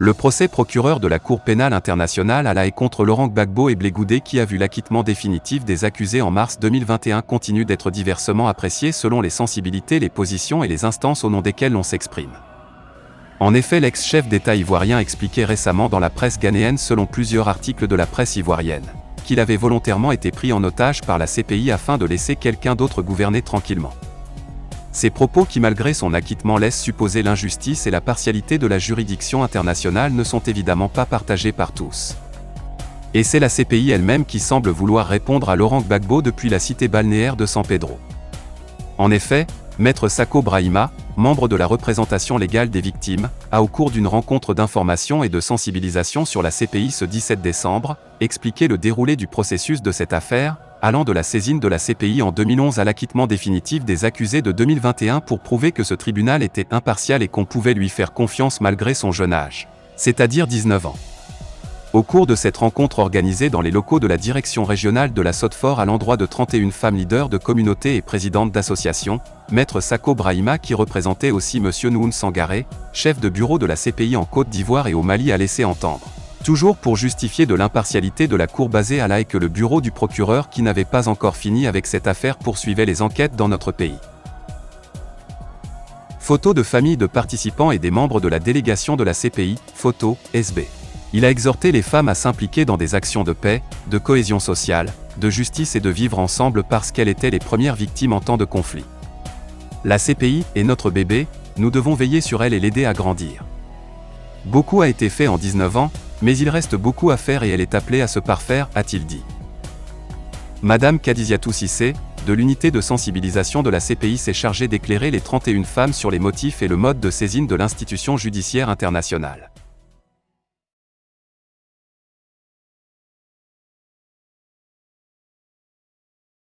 Le procès procureur de la Cour pénale internationale à La Haye contre Laurent Gbagbo et Blé Goudé qui a vu l'acquittement définitif des accusés en mars 2021 continue d'être diversement apprécié selon les sensibilités, les positions et les instances au nom desquelles l'on s'exprime. En effet, l'ex-chef d'État ivoirien expliquait récemment dans la presse ghanéenne selon plusieurs articles de la presse ivoirienne, qu'il avait volontairement été pris en otage par la CPI afin de laisser quelqu'un d'autre gouverner tranquillement. Ces propos qui malgré son acquittement laissent supposer l'injustice et la partialité de la juridiction internationale ne sont évidemment pas partagés par tous. Et c'est la CPI elle-même qui semble vouloir répondre à Laurent Gbagbo depuis la cité balnéaire de San Pedro. En effet, Maître Sako Brahima, membre de la représentation légale des victimes, a au cours d'une rencontre d'information et de sensibilisation sur la CPI ce 17 décembre, expliqué le déroulé du processus de cette affaire, allant de la saisine de la CPI en 2011 à l'acquittement définitif des accusés de 2021 pour prouver que ce tribunal était impartial et qu'on pouvait lui faire confiance malgré son jeune âge, c'est-à-dire 19 ans. Au cours de cette rencontre organisée dans les locaux de la direction régionale de la Sotfort à l'endroit de 31 femmes leaders de communautés et présidentes d'associations, Maître Sako Brahima qui représentait aussi M. Noun Sangaré, chef de bureau de la CPI en Côte d'Ivoire et au Mali a laissé entendre, toujours pour justifier de l'impartialité de la cour basée à La Haye que le bureau du procureur qui n'avait pas encore fini avec cette affaire poursuivait les enquêtes dans notre pays. Photos de familles de participants et des membres de la délégation de la CPI, photo, SB. Il a exhorté les femmes à s'impliquer dans des actions de paix, de cohésion sociale, de justice et de vivre ensemble parce qu'elles étaient les premières victimes en temps de conflit. La CPI est notre bébé, nous devons veiller sur elle et l'aider à grandir. Beaucoup a été fait en 19 ans, mais il reste beaucoup à faire et elle est appelée à se parfaire, a-t-il dit. Madame Kadiziatou Cissé, de l'unité de sensibilisation de la CPI s'est chargée d'éclairer les 31 femmes sur les motifs et le mode de saisine de l'institution judiciaire internationale.